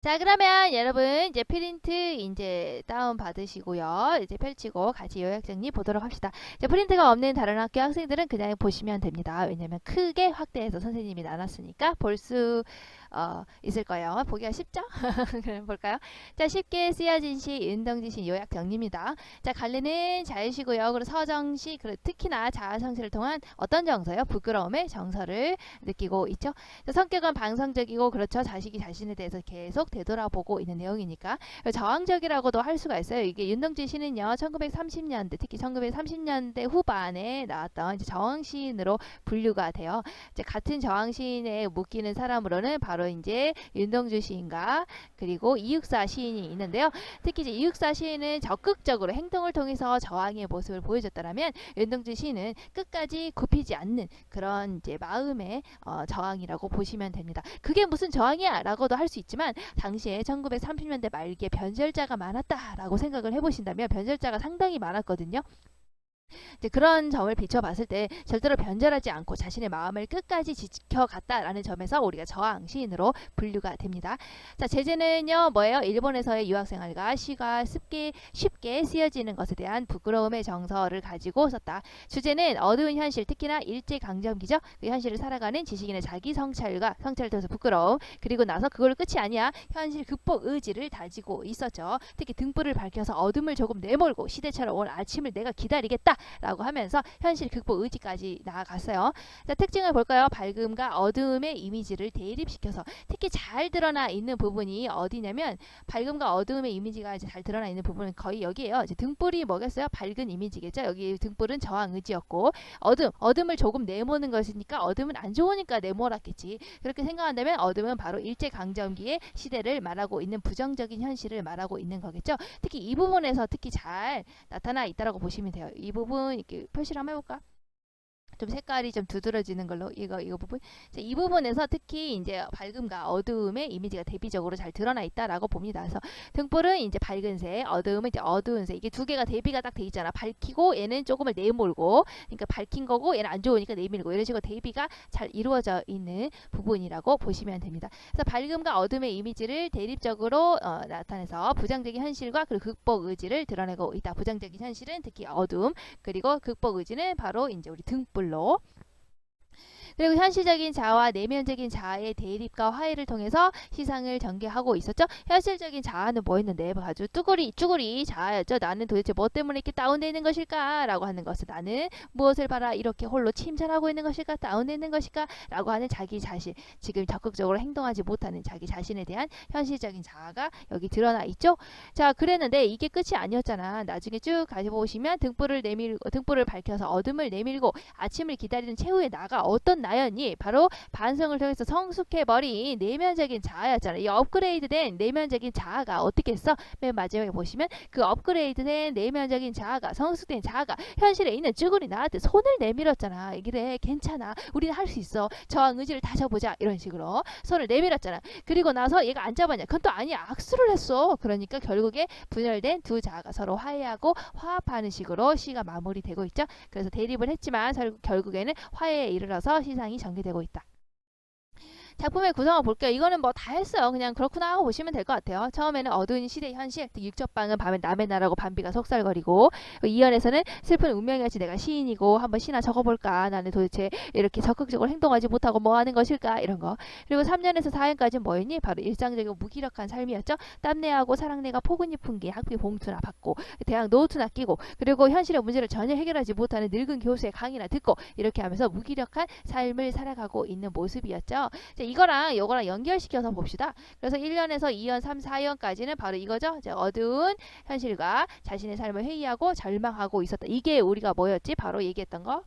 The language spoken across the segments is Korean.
자, 그러면 여러분 이제 프린트 이제 다운 받으시고요. 이제 펼치고 같이 요약 정리 보도록 합시다. 이제 프린트가 없는 다른 학교 학생들은 그냥 보시면 됩니다. 왜냐면 크게 확대해서 선생님이 나눴으니까 볼 수 있을 거예요. 보기가 쉽죠? 그럼 볼까요? 자, 쉽게 쓰여진 시, 운동지시 요약 정리입니다. 자, 갈래는 자유시고요. 그리고 서정시, 그리고 특히나 자아성시를 통한 어떤 정서요? 부끄러움의 정서를 느끼고 있죠. 자, 성격은 방성적이고 그렇죠. 자식이 자신에 대해서 계속 되돌아보고 있는 내용이니까 저항적이라고도 할 수가 있어요. 이게 윤동진 시는요, 1930년대 특히 1930년대 후반에 나왔던 이제 저항 시인으로 분류가 돼요. 이제 같은 저항 시인에 묶이는 사람으로는 바로 이제 윤동주 시인과 그리고 이육사 시인이 있는데요. 특히 이제 이육사 시인은 적극적으로 행동을 통해서 저항의 모습을 보여줬다면 윤동주 시인은 끝까지 굽히지 않는 그런 이제 마음의 저항이라고 보시면 됩니다. 그게 무슨 저항이야 라고도 할 수 있지만 당시에 1930년대 말기에 변절자가 많았다라고 생각을 해보신다면 변절자가 상당히 많았거든요. 이제 그런 점을 비춰봤을 때 절대로 변절하지 않고 자신의 마음을 끝까지 지켜갔다라는 점에서 우리가 저항 시인으로 분류가 됩니다. 자, 제재는요 뭐예요? 일본에서의 유학생활과 시가 쉽게 쓰여지는 것에 대한 부끄러움의 정서를 가지고 썼다. 주제는 어두운 현실, 특히나 일제강점기죠. 그 현실을 살아가는 지식인의 자기 성찰을 통해서 부끄러움, 그리고 나서 그걸로 끝이 아니야. 현실 극복 의지를 다지고 있었죠. 특히 등불을 밝혀서 어둠을 조금 내몰고 시대처럼 온 아침을 내가 기다리겠다 라고 하면서 현실 극복 의지까지 나아갔어요. 자, 특징을 볼까요? 밝음과 어두움의 이미지를 대립시켜서 특히 잘 드러나 있는 부분이 어디냐면 밝음과 어두움의 이미지가 이제 잘 드러나 있는 부분은 거의 여기에요. 이제 등불이 뭐겠어요? 밝은 이미지겠죠. 여기 등불은 저항 의지였고 어둠을 조금 내모는 것이니까 어둠은 안 좋으니까 내몰았겠지. 그렇게 생각한다면 어둠은 바로 일제강점기의 시대를 말하고 있는 부정적인 현실을 말하고 있는 거겠죠. 특히 이 부분에서 특히 잘 나타나 있다고 보시면 돼요. 이 부분 이렇게 표시를 한번 해볼까? 좀 색깔이 좀 두드러지는 걸로 이거 부분. 이 부분에서 특히 이제 밝음과 어두움의 이미지가 대비적으로 잘 드러나 있다라고 봅니다. 그래서 등불은 이제 밝은색, 어두움은 이제 어두운색. 이게 두 개가 대비가 딱 돼 있잖아. 밝히고 얘는 조금을 내몰고, 그러니까 밝힌 거고 얘는 안 좋으니까 내밀고 이런 식으로 대비가 잘 이루어져 있는 부분이라고 보시면 됩니다. 그래서 밝음과 어둠의 이미지를 대립적으로 나타내서 부정적인 현실과 그리고 극복 의지를 드러내고 있다. 부정적인 현실은 특히 어둠, 그리고 극복 의지는 바로 이제 우리 등불로. 그리고 현실적인 자아와 내면적인 자아의 대립과 화해를 통해서 시상을 전개하고 있었죠. 현실적인 자아는 뭐였는데 아주 쭈구리 자아였죠. 나는 도대체 뭐 때문에 이렇게 다운되어 있는 것일까? 라고 하는 것을 나는 무엇을 바라 이렇게 홀로 침전하고 있는 것일까? 다운되어 있는 것일까? 라고 하는 자기 자신, 지금 적극적으로 행동하지 못하는 자기 자신에 대한 현실적인 자아가 여기 드러나 있죠. 자, 그랬는데 이게 끝이 아니었잖아. 나중에 쭉 가보시면 등불을 밝혀서 어둠을 내밀고 아침을 기다리는 최후의 나가 어떤 나였니? 바로 반성을 통해서 성숙해버린 내면적인 자아였잖아. 이 업그레이드된 내면적인 자아가 어떻게 했어? 맨 마지막에 보시면 그 업그레이드된 내면적인 자아가, 성숙된 자아가 현실에 있는 쭈구리 나한테 손을 내밀었잖아. 그래, 괜찮아. 우리는 할 수 있어. 저항 의지를 다져보자. 이런 식으로 손을 내밀었잖아. 그리고 나서 얘가 안 잡았냐? 그건 또 아니야. 악수를 했어. 그러니까 결국에 분열된 두 자아가 서로 화해하고 화합하는 식으로 시가 마무리되고 있죠. 그래서 대립을 했지만 결국에는 화해에 이르러서 시상이 전개되고 있다. 작품의 구성을 볼게요. 이거는 뭐 다 했어요. 그냥 그렇구나 하고 보시면 될 것 같아요. 처음에는 어두운 시대 현실, 육첩방은 밤에 남의 나라고 밤비가 속살거리고, 2연에서는 슬픈 운명이었지 내가 시인이고 한번 시나 적어볼까, 나는 도대체 이렇게 적극적으로 행동하지 못하고 뭐 하는 것일까, 이런 거. 그리고 3년에서 4연까지는 뭐였니? 바로 일상적이고 무기력한 삶이었죠. 땀내하고 사랑내가 포근잎은 게 학비 봉투나 받고 대학 노트나 끼고, 그리고 현실의 문제를 전혀 해결하지 못하는 늙은 교수의 강의나 듣고, 이렇게 하면서 무기력한 삶을 살아가고 있는 모습이었죠. 이거랑 요거랑 연결시켜서 봅시다. 그래서 1년에서 2년, 3, 4년까지는 바로 이거죠. 어두운 현실과 자신의 삶을 회의하고 절망하고 있었다. 이게 우리가 뭐였지? 바로 얘기했던 거.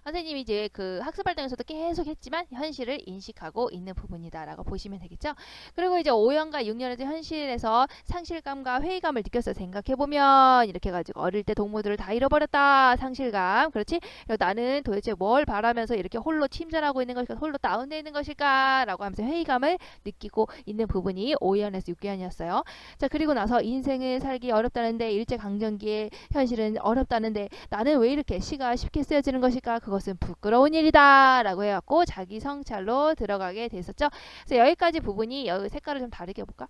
선생님이 이제 그 학습 활동에서도 계속 했지만 현실을 인식하고 있는 부분이다라고 보시면 되겠죠. 그리고 이제 5년과 6년에서 현실에서 상실감과 회의감을 느꼈어요. 생각해보면 이렇게 해가지고 어릴 때 동무들을 다 잃어버렸다. 상실감. 그렇지? 나는 도대체 뭘 바라면서 이렇게 홀로 침전하고 있는 것일까? 홀로 다운되어 있는 것일까? 라고 하면서 회의감을 느끼고 있는 부분이 5년에서 6년이었어요. 자, 그리고 나서 인생을 살기 어렵다는데 일제강점기의 현실은 어렵다는데 나는 왜 이렇게 시가 쉽게 쓰여지는 것일까? 그것은 부끄러운 일이다 라고 해갖고 자기 성찰로 들어가게 됐었죠. 그래서 여기까지 부분이 여기 색깔을 좀 다르게 해볼까?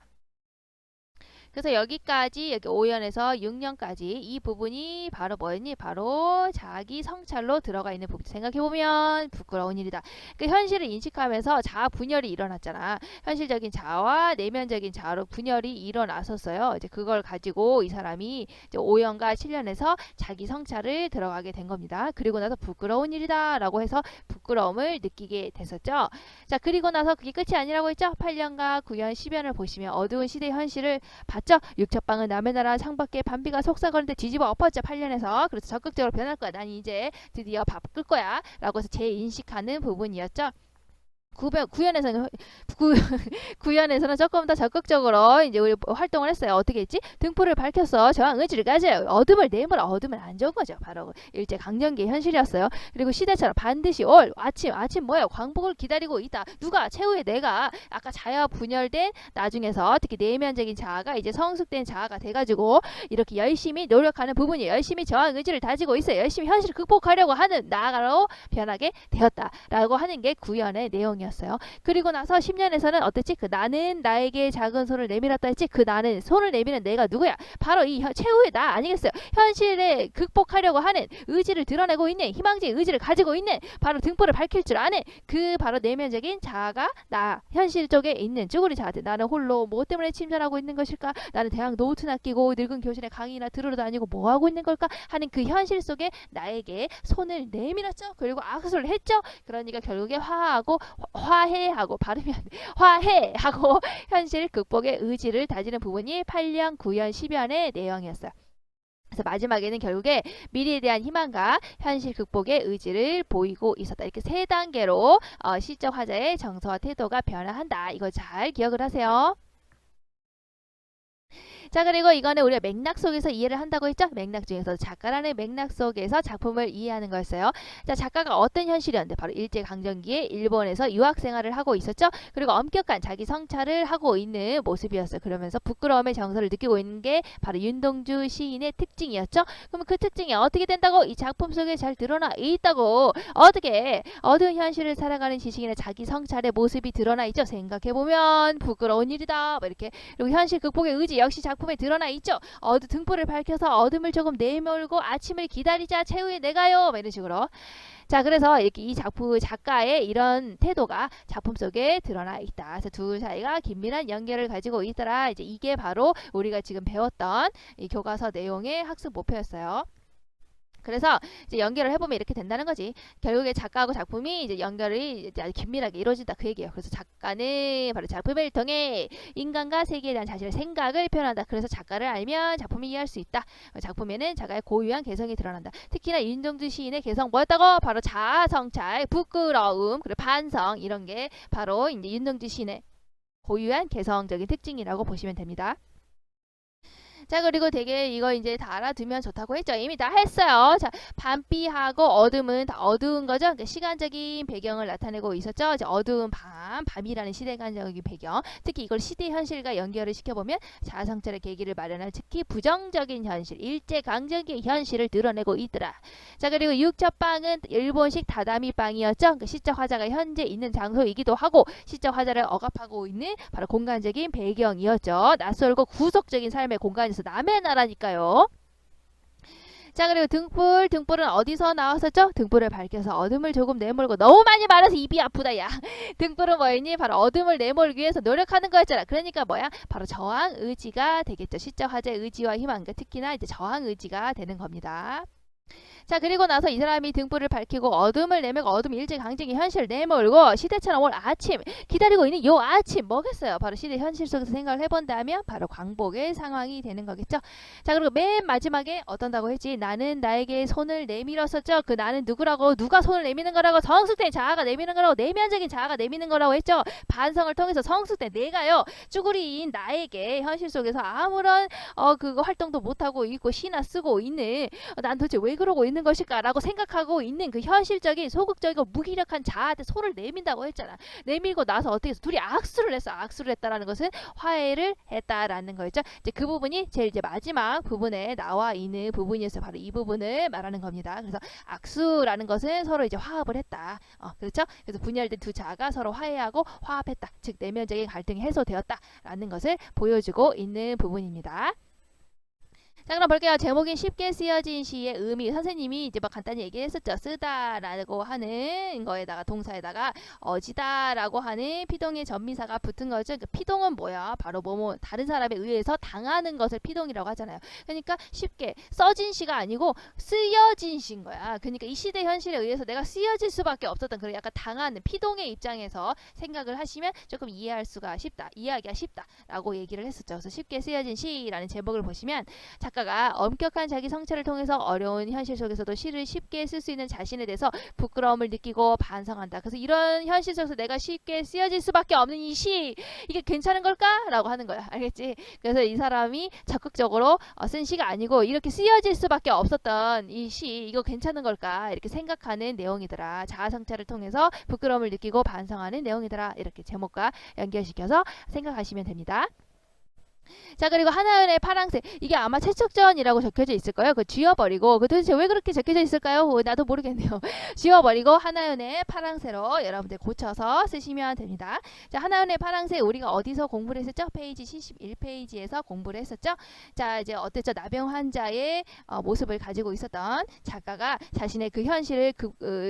그래서 여기까지 여기 5년에서 6년까지 이 부분이 바로 뭐였니? 바로 자기 성찰로 들어가 있는 부분. 생각해보면 부끄러운 일이다. 그 현실을 인식하면서 자아 분열이 일어났잖아. 현실적인 자아와 내면적인 자아로 분열이 일어났었어요. 이제 그걸 가지고 이 사람이 이제 5년과 7년에서 자기 성찰을 들어가게 된 겁니다. 그리고 나서 부끄러운 일이다 라고 해서 부끄러움을 느끼게 됐었죠. 자, 그리고 나서 그게 끝이 아니라고 했죠. 8년과 9년, 10년을 보시면 어두운 시대 현실을 봤죠. 육첩방은 남의 나라 창밖에 반비가 속삭거리는데 뒤집어 엎었죠. 8년에서. 그래서 적극적으로 변할 거야. 난 이제 드디어 바꿀 거야 라고 해서 재인식하는 부분이었죠. 9연에서는 구연에서는 조금 더 적극적으로 이제 우리 활동을 했어요. 어떻게 했지? 등불을 밝혀서 저항 의지를 가져요. 어둠을 내몰아. 어둠은 안 좋은 거죠. 바로 일제 강점기의 현실이었어요. 그리고 시대처럼 반드시 아침 뭐예요? 광복을 기다리고 있다. 누가? 최후의 내가 아까 자아 분열된 나중에서 특히 내면적인 자아가 이제 성숙된 자아가 돼가지고 이렇게 열심히 노력하는 부분이 열심히 저항 의지를 다지고 있어요. 열심히 현실을 극복하려고 하는 나아가로 변하게 되었다라고 하는 게 구연의 내용이었어요. 그리고 나서 10년에서는 어땠지? 그 나는 나에게 작은 손을 내밀었다 했지? 그 나는 손을 내미는 내가 누구야? 바로 이 최후의 나 아니겠어요? 현실에 극복하려고 하는 의지를 드러내고 있는 희망적인 의지를 가지고 있는 바로 등불을 밝힐 줄 아는 그 바로 내면적인 자아가 나 현실 쪽에 있는 쭈구리 자아들. 나는 홀로 뭐 때문에 침전하고 있는 것일까? 나는 대학 노트나 끼고 늙은 교실에 강의나 들으러 다니고 뭐 하고 있는 걸까? 하는 그 현실 속에 나에게 손을 내밀었죠. 그리고 악수를 했죠. 그러니까 결국에 화해하고 발음이 안 돼. 화해하고 현실 극복의 의지를 다지는 부분이 8년, 9년, 10년의 내용이었어요. 그래서 마지막에는 결국에 미래에 대한 희망과 현실 극복의 의지를 보이고 있었다. 이렇게 세 단계로 시적 화자의 정서와 태도가 변화한다. 이거 잘 기억을 하세요. 자, 그리고 이거는 우리가 맥락 속에서 이해를 한다고 했죠? 맥락 중에서 작가라는 맥락 속에서 작품을 이해하는 거였어요. 자, 작가가 어떤 현실이었는데 바로 일제강점기에 일본에서 유학 생활을 하고 있었죠. 그리고 엄격한 자기 성찰을 하고 있는 모습이었어요. 그러면서 부끄러움의 정서를 느끼고 있는 게 바로 윤동주 시인의 특징이었죠. 그럼 그 특징이 어떻게 된다고? 이 작품 속에 잘 드러나 있다고. 어떻게? 어두운 현실을 살아가는 지식인의 자기 성찰의 모습이 드러나 있죠. 생각해보면 부끄러운 일이다. 뭐 이렇게. 그리고 현실 극복의 의지 역시 작품에 드러나 있죠. 등불을 밝혀서 어둠을 조금 내몰고 아침을 기다리자. 최후의 내가요. 이런 식으로. 자, 그래서 이렇게 이 작가의 이런 태도가 작품 속에 드러나 있다. 그래서 둘 사이가 긴밀한 연결을 가지고 있더라. 이제 이게 바로 우리가 지금 배웠던 이 교과서 내용의 학습 목표였어요. 그래서 이제 연결을 해보면 이렇게 된다는 거지. 결국에 작가하고 작품이 이제 연결이 이제 아주 긴밀하게 이루어진다 그 얘기예요. 그래서 작가는 바로 작품을 통해 인간과 세계에 대한 자신의 생각을 표현한다. 그래서 작가를 알면 작품을 이해할 수 있다. 작품에는 작가의 고유한 개성이 드러난다. 특히나 윤동주 시인의 개성 뭐였다고? 바로 자아 성찰, 부끄러움, 그리고 반성 이런 게 바로 이제 윤동주 시인의 고유한 개성적인 특징이라고 보시면 됩니다. 자, 그리고 되게 이거 이제 다 알아두면 좋다고 했죠. 이미 다 했어요. 자, 밤비하고 어둠은 다 어두운 거죠. 그러니까 시간적인 배경을 나타내고 있었죠. 이제 어두운 밤이라는 시대간적인 배경. 특히 이걸 시대 현실과 연결을 시켜보면 자아성찰의 계기를 마련할 특히 부정적인 현실, 일제강점기 현실을 드러내고 있더라. 자, 그리고 육첩방은 일본식 다다미 방이었죠. 그러니까 시적 화자가 현재 있는 장소이기도 하고 시적 화자를 억압하고 있는 바로 공간적인 배경이었죠. 낯설고 구속적인 삶의 공간에서 남의 나라니까요. 자, 그리고 등불은 어디서 나왔었죠? 등불을 밝혀서 어둠을 조금 내몰고. 너무 많이 말해서 입이 아프다 야. 등불은 뭐였니? 바로 어둠을 내몰기 위해서 노력하는 거였잖아. 그러니까 뭐야? 바로 저항 의지가 되겠죠. 시적 화자의 의지와 희망, 특히나 이제 저항 의지가 되는 겁니다. 자, 그리고 나서 이 사람이 등불을 밝히고 어둠을 내밀고 어둠 일제강점기 현실을 내몰고 시대처럼 올 아침 기다리고 있는 요 아침 뭐겠어요? 바로 시대 현실 속에서 생각을 해본다면 바로 광복의 상황이 되는 거겠죠. 자, 그리고 맨 마지막에 어떤다고 했지? 나는 나에게 손을 내밀었었죠. 그 나는 누구라고? 누가 손을 내미는 거라고? 성숙된 자아가 내미는 거라고. 내면적인 자아가 내미는 거라고 했죠. 반성을 통해서 성숙된 내가요. 쭈구리인 나에게 현실 속에서 아무런 그거 활동도 못하고 있고 시나 쓰고 있는 난 도대체 왜 그러고 있는 것일까라고 생각하고 있는 그 현실적인 소극적이고 무기력한 자아한테 손을 내민다고 했잖아. 내밀고 나서 어떻게 해서 둘이 악수를 했어. 악수를 했다라는 것은 화해를 했다라는 거였죠. 이제 그 부분이 제일 이제 마지막 부분에 나와 있는 부분이어서 바로 이 부분을 말하는 겁니다. 그래서 악수라는 것은 서로 이제 화합을 했다. 그렇죠? 그래서 분열된 두 자아가 서로 화해하고 화합했다. 즉 내면적인 갈등이 해소되었다라는 것을 보여주고 있는 부분입니다. 자, 그럼 볼게요. 제목인 쉽게 쓰여진 시의 의미. 선생님이 이제 막 간단히 얘기했었죠. 쓰다라고 하는 거에다가 동사에다가 어지다라고 하는 피동의 전미사가 붙은 거죠. 그 피동은 뭐야? 바로 뭐뭐 다른 사람에 의해서 당하는 것을 피동이라고 하잖아요. 그러니까 쉽게 써진 시가 아니고 쓰여진 시인 거야. 그러니까 이 시대 현실에 의해서 내가 쓰여질 수밖에 없었던 그런 약간 당하는 피동의 입장에서 생각을 하시면 조금 이해할 수가 쉽다. 이해하기가 쉽다라고 얘기를 했었죠. 그래서 쉽게 쓰여진 시라는 제목을 보시면 작가가 엄격한 자기 성찰을 통해서 어려운 현실 속에서도 시를 쉽게 쓸 수 있는 자신에 대해서 부끄러움을 느끼고 반성한다. 그래서 이런 현실 속에서 내가 쉽게 쓰여질 수밖에 없는 이 시, 이게 괜찮은 걸까? 라고 하는 거야. 알겠지? 그래서 이 사람이 적극적으로 쓴 시가 아니고 이렇게 쓰여질 수밖에 없었던 이 시, 이거 괜찮은 걸까? 이렇게 생각하는 내용이더라. 자아 성찰을 통해서 부끄러움을 느끼고 반성하는 내용이더라. 이렇게 제목과 연결시켜서 생각하시면 됩니다. 자, 그리고 하나은의 파랑새, 이게 아마 채척전이라고 적혀져 있을 거예요. 그 지워버리고, 그 도대체 왜 그렇게 적혀져 있을까요? 나도 모르겠네요. 지워버리고 하나은의 파랑새로 여러분들 고쳐서 쓰시면 됩니다. 자, 하나은의 파랑새 우리가 어디서 공부를 했었죠? 페이지 71페이지에서 공부를 했었죠. 자, 이제 어땠죠? 나병 환자의 모습을 가지고 있었던 작가가 자신의 그 현실을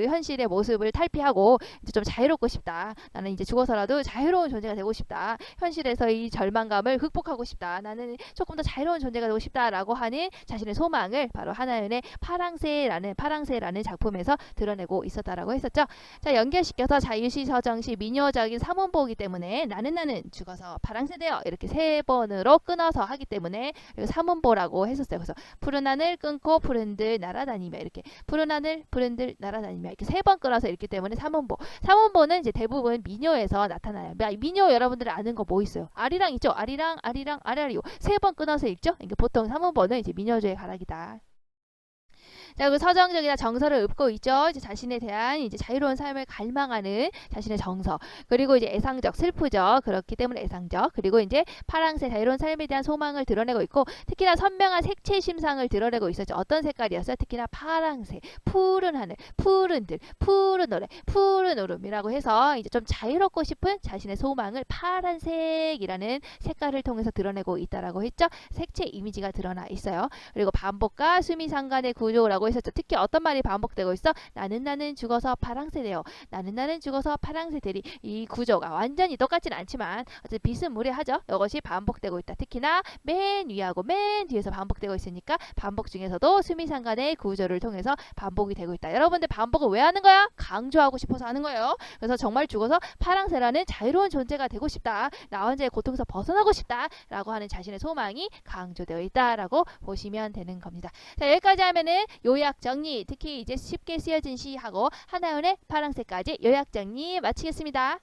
현실의 모습을 탈피하고 이제 좀 자유롭고 싶다. 나는 이제 죽어서라도 자유로운 존재가 되고 싶다. 현실에서 이 절망감을 극복하고 싶다. 나는 조금 더 자유로운 존재가 되고 싶다라고 하는 자신의 소망을 바로 하나은의 파랑새라는 작품에서 드러내고 있었다라고 했었죠. 자, 연결시켜서 자유시, 서정시, 민요적인 삼원보이기 때문에 나는 죽어서 파랑새 되어 이렇게 세 번으로 끊어서 하기 때문에 삼원보라고 했었어요. 그래서 푸른 하늘 끊고 푸른들 날아다니며 이렇게 푸른 하늘 푸른들 날아다니며 이렇게 세 번 끊어서 읽기 때문에 삼원보. 삼원보는 이제 대부분 민요에서 나타나요. 민요 여러분들 아는 거 뭐 있어요? 아리랑 있죠? 아리랑 아라리오 세 번 끊어서 읽죠. 이게 보통 3원본은 이제 민요조의 가락이다. 자, 그 서정적이나 정서를 읊고 있죠. 이제 자신에 대한 이제 자유로운 삶을 갈망하는 자신의 정서. 그리고 이제 애상적, 슬프죠. 그렇기 때문에 애상적. 그리고 이제 파랑새, 자유로운 삶에 대한 소망을 드러내고 있고, 특히나 선명한 색채 심상을 드러내고 있었죠. 어떤 색깔이었어요? 특히나 파랑새, 푸른 하늘, 푸른 들, 푸른 노래, 푸른 울음이라고 해서 이제 좀 자유롭고 싶은 자신의 소망을 파란색이라는 색깔을 통해서 드러내고 있다라고 했죠. 색채 이미지가 드러나 있어요. 그리고 반복과 수미상관의 구조라고 했었죠. 특히 어떤 말이 반복되고 있어? 나는 죽어서 파랑새 되어. 나는 죽어서 파랑새 되리. 이 구조가 완전히 똑같진 않지만 어쨌든 비스무리하죠. 이것이 반복되고 있다. 특히나 맨 위하고 맨 뒤에서 반복되고 있으니까 반복 중에서도 수미상관의 구조를 통해서 반복이 되고 있다. 여러분들 반복을 왜 하는 거야? 강조하고 싶어서 하는 거예요. 그래서 정말 죽어서 파랑새라는 자유로운 존재가 되고 싶다. 나 혼자의 고통에서 벗어나고 싶다. 라고 하는 자신의 소망이 강조되어 있다라고 보시면 되는 겁니다. 자, 여기까지 하면은 요약 정리, 특히 이제 쉽게 쓰여진 시하고 하나은의 파랑새까지 요약 정리 마치겠습니다.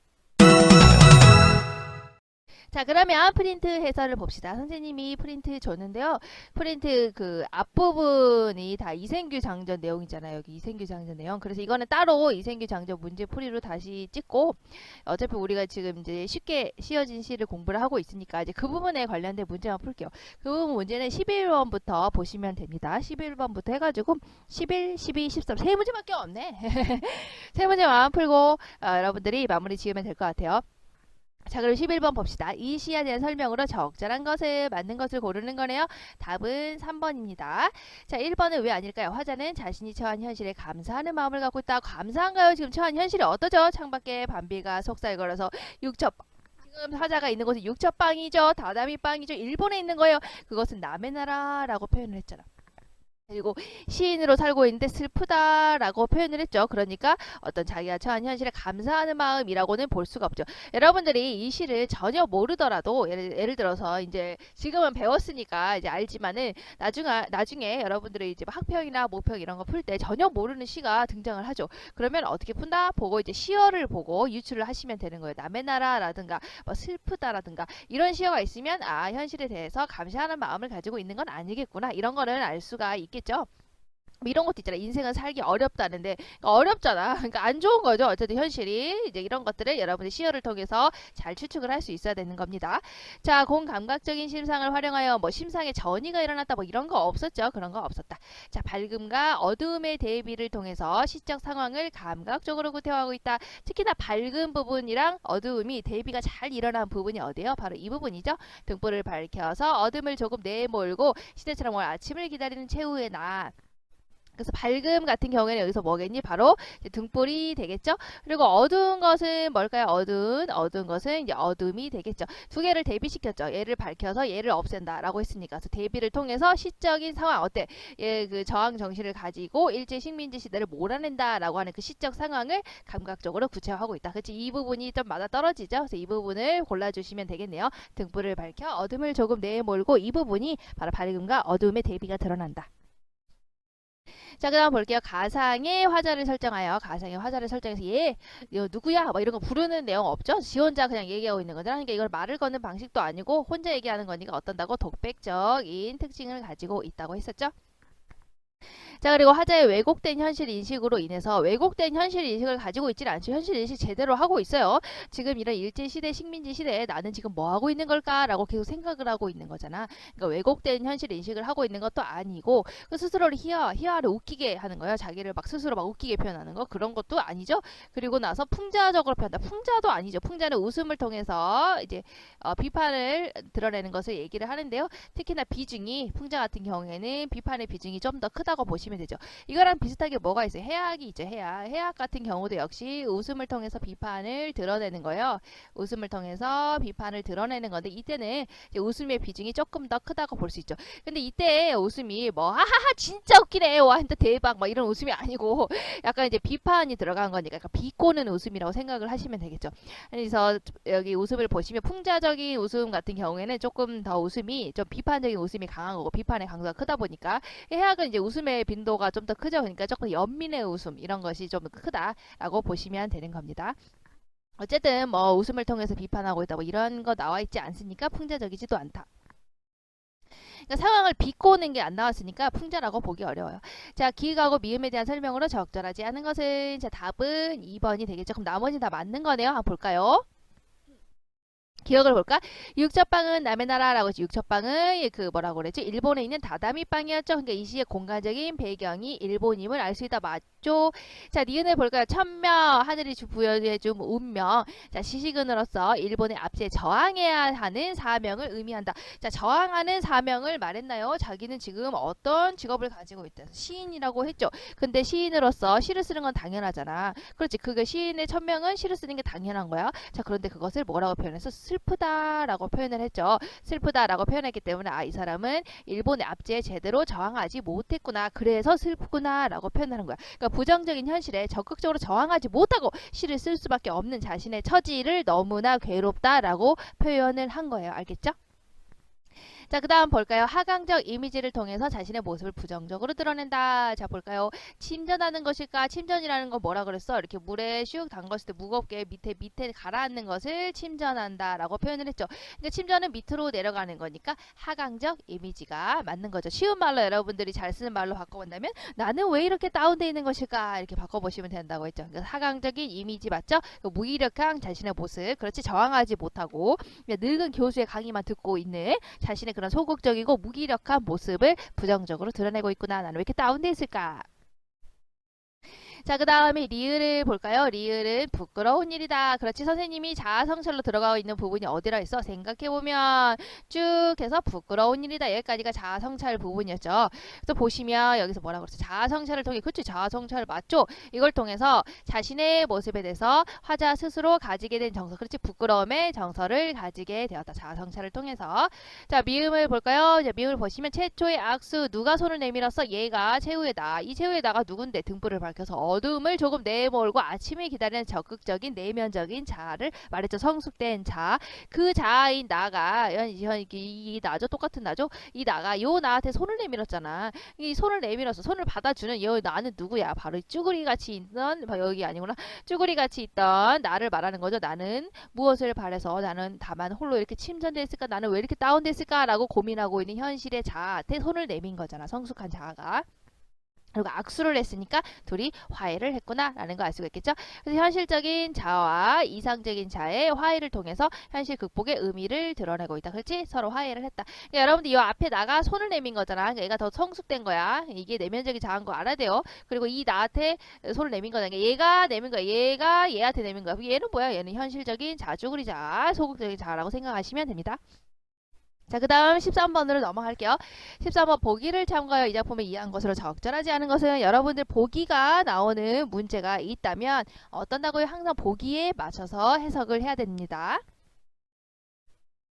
자, 그러면 프린트 해설을 봅시다. 선생님이 프린트 줬는데요. 프린트 그 앞부분이 다 이생규 장전 내용이잖아요. 여기 이생규 장전 내용. 그래서 이거는 따로 이생규 장전 문제풀이로 다시 찍고, 어차피 우리가 지금 이제 쉽게 씌어진 시를 공부를 하고 있으니까 이제 그 부분에 관련된 문제만 풀게요. 그 부분 문제는 11번부터 보시면 됩니다. 11번부터 해가지고 11, 12, 13 세 문제밖에 없네. 세 문제만 풀고 여러분들이 마무리 지으면 될 것 같아요. 자, 그럼 11번 봅시다. 이 시에 대한 설명으로 적절한 것을 맞는 것을 고르는 거네요. 답은 3번입니다. 자, 1번은 왜 아닐까요? 화자는 자신이 처한 현실에 감사하는 마음을 갖고 있다. 감사한가요? 지금 처한 현실이 어떠죠? 창밖에 밤비가 속살 걸어서 육첩, 지금 화자가 있는 곳은 육첩방이죠. 다다미방이죠. 일본에 있는 거예요. 그것은 남의 나라라고 표현을 했잖아. 그리고 시인으로 살고 있는데 슬프다라고 표현을 했죠. 그러니까 어떤 자기가 처한 현실에 감사하는 마음이라고는 볼 수가 없죠. 여러분들이 이 시를 전혀 모르더라도 예를 들어서 이제 지금은 배웠으니까 이제 알지만은 나중에 여러분들이 이제 학평이나 모평 이런 거 풀 때 전혀 모르는 시가 등장을 하죠. 그러면 어떻게 푼다? 보고 이제 시어를 보고 유추를 하시면 되는 거예요. 남의 나라라든가 뭐 슬프다라든가 이런 시어가 있으면 현실에 대해서 감사하는 마음을 가지고 있는 건 아니겠구나. 이런 거는 알 수가 있겠죠. 뭐 이런 것도 있잖아. 인생은 살기 어렵다는데 그러니까 어렵잖아. 그러니까 안 좋은 거죠. 어쨌든 현실이 이제 이런 것들을 여러분의 시혈을 통해서 잘 추측을 할 수 있어야 되는 겁니다. 자, 공감각적인 심상을 활용하여 뭐 심상에 전이가 일어났다 뭐 이런 거 없었죠. 그런 거 없었다. 자, 밝음과 어두움의 대비를 통해서 시적 상황을 감각적으로 구태하고 있다. 특히나 밝은 부분이랑 어두움이 대비가 잘 일어난 부분이 어디예요? 바로 이 부분이죠. 등불을 밝혀서 어둠을 조금 내몰고 시대처럼 오늘 아침을 기다리는 최후의 나. 그래서 밝음 같은 경우에는 여기서 뭐겠니? 바로 이제 등불이 되겠죠. 그리고 어두운 것은 뭘까요? 어두운 것은 이제 어둠이 되겠죠. 두 개를 대비시켰죠. 얘를 밝혀서 얘를 없앤다라고 했으니까. 그래서 대비를 통해서 시적인 상황 어때? 얘 그 저항 정신을 가지고 일제 식민지 시대를 몰아낸다라고 하는 그 시적 상황을 감각적으로 구체화하고 있다. 그렇지? 이 부분이 좀 맞아 떨어지죠. 그래서 이 부분을 골라주시면 되겠네요. 등불을 밝혀 어둠을 조금 내몰고 이 부분이 바로 밝음과 어둠의 대비가 드러난다. 자, 그 다음 볼게요. 가상의 화자를 설정하여 가상의 화자를 설정해서 얘 이거 누구야? 뭐 이런 거 부르는 내용 없죠? 지 혼자 그냥 얘기하고 있는 거잖아. 그러니까 이걸 말을 거는 방식도 아니고 혼자 얘기하는 거니까 어떤다고 독백적인 특징을 가지고 있다고 했었죠. 자, 그리고 화자의 왜곡된 현실 인식으로 인해서 왜곡된 현실 인식을 가지고 있질 않죠. 현실 인식 제대로 하고 있어요. 지금 이런 일제시대 식민지 시대에 나는 지금 뭐 하고 있는 걸까라고 계속 생각을 하고 있는 거잖아. 그러니까 왜곡된 현실 인식을 하고 있는 것도 아니고 그 스스로를 희화를 웃기게 하는 거예요. 자기를 막 스스로 막 웃기게 표현하는 거 그런 것도 아니죠. 그리고 나서 풍자적으로 표현한다. 풍자도 아니죠. 풍자는 웃음을 통해서 이제 비판을 드러내는 것을 얘기를 하는데요. 특히나 비중이 풍자 같은 경우에는 비판의 비중이 좀 더 크다고 보시면 되죠. 이거랑 비슷하게 뭐가 있어요? 해악이 있죠. 해악 같은 경우도 역시 웃음을 통해서 비판을 드러내는 거예요. 웃음을 통해서 비판을 드러내는 건데 이때는 이제 웃음의 비중이 조금 더 크다고 볼 수 있죠. 근데 이때 웃음이 뭐 하하하 진짜 웃기네 와 진짜 대박 막 이런 웃음이 아니고 약간 이제 비판이 들어간 거니까 약간 비꼬는 웃음이라고 생각을 하시면 되겠죠. 그래서 여기 웃음을 보시면 풍자적인 웃음 같은 경우에는 조금 더 웃음이 좀 비판적인 웃음이 강한 거고 비판의 강도가 크다 보니까 해악은 이제 웃음의 빈도가 좀 더 크죠. 그러니까 조금 연민의 웃음 이런 것이 좀 크다라고 보시면 되는 겁니다. 어쨌든 뭐 웃음을 통해서 비판하고 있다 뭐 이런 거 나와 있지 않으니까 풍자적이지도 않다. 그러니까 상황을 비꼬는 게 안 나왔으니까 풍자라고 보기 어려워요. 자, 기획하고 미음에 대한 설명으로 적절하지 않은 것은 자 답은 2번이 되겠죠. 그럼 나머지는 다 맞는 거네요. 한번 볼까요? 기억을 볼까? 육첩방은 남의 나라라고 했지. 육첩방은 그 뭐라고 그랬지? 일본에 있는 다다미 빵이었죠. 그러니까 이 시의 공간적인 배경이 일본임을 알 수 있다. 맞죠? 자, 니은을 볼까요? 천명, 하늘이 부여해준 운명. 자, 시시근으로서 일본의 압제에 저항해야 하는 사명을 의미한다. 자, 저항하는 사명을 말했나요? 자기는 지금 어떤 직업을 가지고 있다. 시인이라고 했죠. 근데 시인으로서 시를 쓰는 건 당연하잖아. 그렇지. 그게 시인의 천명은 시를 쓰는 게 당연한 거야. 자, 그런데 그것을 뭐라고 표현해서 슬프다라고 표현을 했죠. 슬프다라고 표현했기 때문에 이 사람은 일본의 압제에 제대로 저항하지 못했구나. 그래서 슬프구나라고 표현하는 거야. 그러니까 부정적인 현실에 적극적으로 저항하지 못하고 시를 쓸 수밖에 없는 자신의 처지를 너무나 괴롭다라고 표현을 한 거예요. 알겠죠? 자, 그 다음 볼까요? 하강적 이미지를 통해서 자신의 모습을 부정적으로 드러낸다. 자, 볼까요? 침전하는 것일까? 침전이라는 건 뭐라 그랬어? 이렇게 물에 슉 담갔을 때 무겁게 밑에 가라앉는 것을 침전한다 라고 표현을 했죠. 그러니까 침전은 밑으로 내려가는 거니까 하강적 이미지가 맞는 거죠. 쉬운 말로 여러분들이 잘 쓰는 말로 바꿔본다면 나는 왜 이렇게 다운되어 있는 것일까? 이렇게 바꿔보시면 된다고 했죠. 그러니까 하강적인 이미지 맞죠? 무기력한 자신의 모습. 그렇지 저항하지 못하고 늙은 교수의 강의만 듣고 있는 자신의 그런 소극적이고 무기력한 모습을 부정적으로 드러내고 있구나. 나는 왜 이렇게 다운돼 있을까? 자, 그 다음에 리을을 볼까요? 리을은 부끄러운 일이다. 그렇지. 선생님이 자아성찰로 들어가고 있는 부분이 어디라 했어? 생각해보면 쭉 해서 부끄러운 일이다. 여기까지가 자아성찰 부분이었죠. 그래서 보시면 여기서 뭐라고 그랬어? 자아성찰을 통해 그치? 자아성찰 맞죠? 이걸 통해서 자신의 모습에 대해서 화자 스스로 가지게 된 정서. 그렇지. 부끄러움의 정서를 가지게 되었다. 자아성찰을 통해서. 자, 미음을 볼까요? 자, 미음을 보시면 최초의 악수. 누가 손을 내밀었어? 얘가 최후의 나. 이 최후의 나가 누군데? 등불을 밝혀서 어둠을 조금 내몰고 아침을 기다리는 적극적인 내면적인 자아를 말했죠. 성숙된 자. 그 자아인 나가 이 나죠. 똑같은 나죠. 이 나가 요 나한테 손을 내밀었잖아. 이 손을 내밀어서 손을 받아주는 요 나는 누구야? 바로 쭈구리 같이 있던 여기 아니구나. 쭈구리 같이 있던 나를 말하는 거죠. 나는 무엇을 바래서 나는 다만 홀로 이렇게 침전됐을까? 나는 왜 이렇게 다운됐을까? 라고 고민하고 있는 현실의 자아한테 손을 내민 거잖아. 성숙한 자아가. 그리고 악수를 했으니까 둘이 화해를 했구나라는 걸 알 수가 있겠죠. 그래서 현실적인 자와 이상적인 자의 화해를 통해서 현실 극복의 의미를 드러내고 있다. 그렇지? 서로 화해를 했다. 그러니까 여러분들 이 앞에 나가 손을 내민 거잖아. 그러니까 얘가 더 성숙된 거야. 이게 내면적인 자인 거 알아야 돼요. 그리고 이 나한테 손을 내민 거잖아. 그러니까 얘가 내민 거야. 얘가 얘한테 내민 거야. 얘는 뭐야? 얘는 현실적인 자주구리자, 소극적인 자라고 생각하시면 됩니다. 자, 그 다음 13번으로 넘어갈게요. 13번 보기를 참고하여 이 작품을 이해한 것으로 적절하지 않은 것은 여러분들 보기가 나오는 문제가 있다면 어떤다고요? 항상 보기에 맞춰서 해석을 해야 됩니다.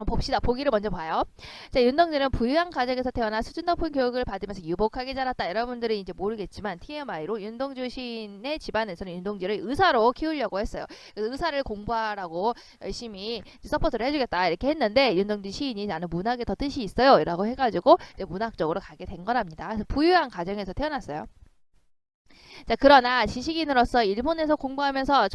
봅시다. 보기를 먼저 봐요. 자, 윤동주는 부유한 가정에서 태어나 수준 높은 교육을 받으면서 유복하게 자랐다. 여러분들은 이제 모르겠지만 TMI로 윤동주 시인의 집안에서는 윤동주를 의사로 키우려고 했어요. 그래서 의사를 공부하라고 열심히 서포트를 해주겠다 이렇게 했는데 윤동주 시인이 나는 문학에 더 뜻이 있어요 라고 해가지고 문학적으로 가게 된 거랍니다. 그래서 부유한 가정에서 태어났어요. 자, 그러나 지식인으로서 일본에서 공부하면서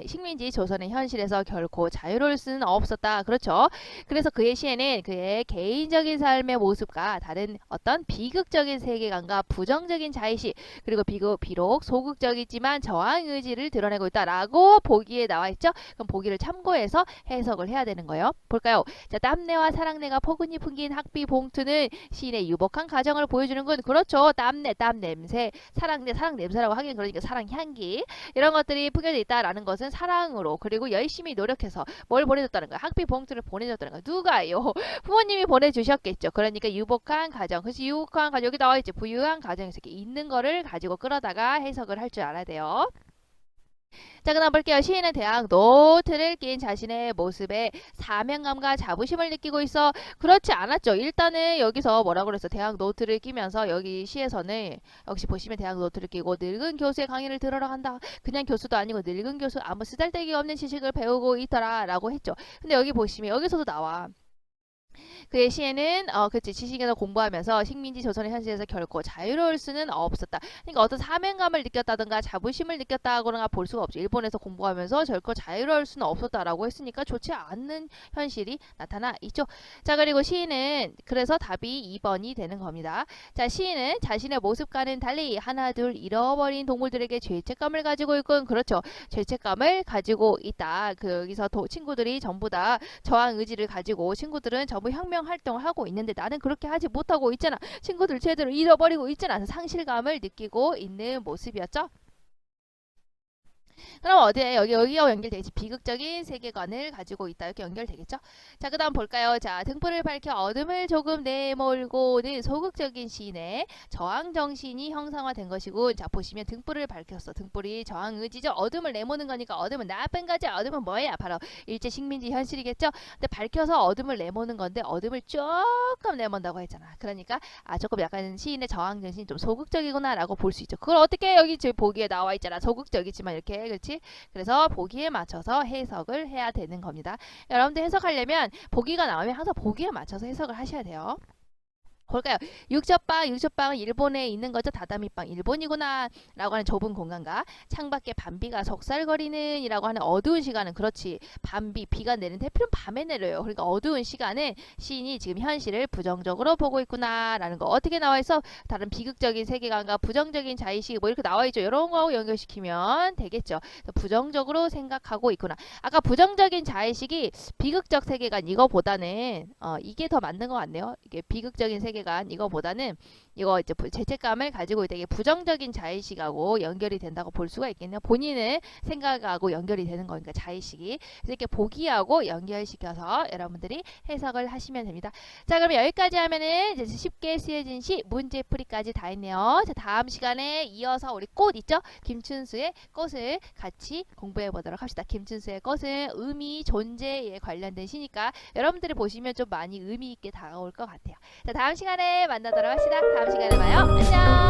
식민지 조선의 현실에서 결코 자유로울 수는 없었다. 그렇죠. 그래서 그의 시에는 그의 개인적인 삶의 모습과 다른 어떤 비극적인 세계관과 부정적인 자의식 그리고 비록 소극적이지만 저항 의지를 드러내고 있다라고 보기에 나와 있죠. 그럼 보기를 참고해서 해석을 해야 되는 거예요. 볼까요? 자, 땀내와 사랑내가 포근히 풍긴 학비 봉투는 시인의 유복한 가정을 보여주는군. 그렇죠. 땀내, 땀냄새, 사랑내, 사랑냄새라고 하긴 그러니까 사랑 향기 이런 것들이 풍겨져 있다라는 것은 사랑으로 그리고 열심히 노력해서 뭘 보내줬다는 거야. 학비 봉투를 보내줬다는 거야. 누가요? 부모님이 보내주셨겠죠. 그러니까 유복한 가정. 그래서 유복한 가정 여기 나와 있지. 부유한 가정에서 이렇게 있는 거를 가지고 끌어다가 해석을 할 줄 알아야 돼요. 자, 그다음 볼게요. 시인은 대학 노트를 낀 자신의 모습에 사명감과 자부심을 느끼고 있어. 그렇지 않았죠. 일단은 여기서 뭐라고 그랬어? 대학 노트를 끼면서 여기 시에서는 역시 보시면 대학 노트를 끼고 늙은 교수의 강의를 들으러 간다. 그냥 교수도 아니고 늙은 교수 아무 쓰잘데기 없는 지식을 배우고 있더라 라고 했죠. 근데 여기 보시면 여기서도 나와. 그의 시에는 그치 지식에서 공부하면서 식민지 조선의 현실에서 결코 자유로울 수는 없었다. 그러니까 어떤 사명감을 느꼈다든가 자부심을 느꼈다거나 볼 수가 없죠. 일본에서 공부하면서 결코 자유로울 수는 없었다라고 했으니까 좋지 않는 현실이 나타나 있죠. 자, 그리고 시인은 그래서 답이 2번이 되는 겁니다. 자, 시인은 자신의 모습과는 달리 하나둘 잃어버린 동물들에게 죄책감을 가지고 있군. 그렇죠. 죄책감을 가지고 있다. 여기서 친구들이 전부 다 저항 의지를 가지고 친구들은 전부 혁명 활동을 하고 있는데 나는 그렇게 하지 못하고 있잖아. 친구들 제대로 잃어버리고 있잖아. 상실감을 느끼고 있는 모습이었죠. 그럼 어디에 여기와 연결되겠지. 비극적인 세계관을 가지고 있다. 이렇게 연결되겠죠. 자, 그 다음 볼까요? 자, 등불을 밝혀 어둠을 조금 내몰고는 소극적인 시인의 저항 정신이 형상화된 것이고, 자, 보시면 등불을 밝혔어. 등불이 저항 의지죠. 어둠을 내모는 거니까 어둠은 나쁜 거지. 어둠은 뭐야? 바로 일제 식민지 현실이겠죠. 근데 밝혀서 어둠을 내모는 건데 어둠을 조금 내몬다고 했잖아. 그러니까 조금 약간 시인의 저항 정신이 좀 소극적이구나라고 볼 수 있죠. 그걸 어떻게 여기 보기에 나와 있잖아. 소극적이지만 이렇게 그렇지? 그래서 보기에 맞춰서 해석을 해야 되는 겁니다. 여러분들 해석하려면 보기가 나오면 항상 보기에 맞춰서 해석을 하셔야 돼요. 볼까요? 육첩방은 일본에 있는 거죠. 다다미방 일본이구나 라고 하는 좁은 공간과 창밖에 밤비가 속살거리는 이라고 하는 어두운 시간은 그렇지. 밤비, 비가 내리는데 필요는 밤에 내려요. 그러니까 어두운 시간에 시인이 지금 현실을 부정적으로 보고 있구나 라는 거. 어떻게 나와 있어? 다른 비극적인 세계관과 부정적인 자의식 뭐 이렇게 나와 있죠. 이런 거하고 연결시키면 되겠죠. 부정적으로 생각하고 있구나. 아까 부정적인 자의식이 비극적 세계관 이거보다는 이게 더 맞는 것 같네요. 이게 비극적인 세계관 이거보다는 이거 이제 죄책감을 가지고 있다. 이게 부정적인 자의식하고 연결이 된다고 볼 수가 있겠네요. 본인의 생각하고 연결이 되는 거니까 자의식이. 그래서 이렇게 보기하고 연결시켜서 여러분들이 해석을 하시면 됩니다. 자, 그럼 여기까지 하면은 이제 쉽게 쓰여진 시 문제풀이까지 다 했네요. 자, 다음 시간에 이어서 우리 꽃 있죠? 김춘수의 꽃을 같이 공부해 보도록 합시다. 김춘수의 꽃은 의미, 존재에 관련된 시니까 여러분들이 보시면 좀 많이 의미 있게 다가올 것 같아요. 자, 다음 시간에 만나도록 합시다. 다음 시간에 봐요. 안녕.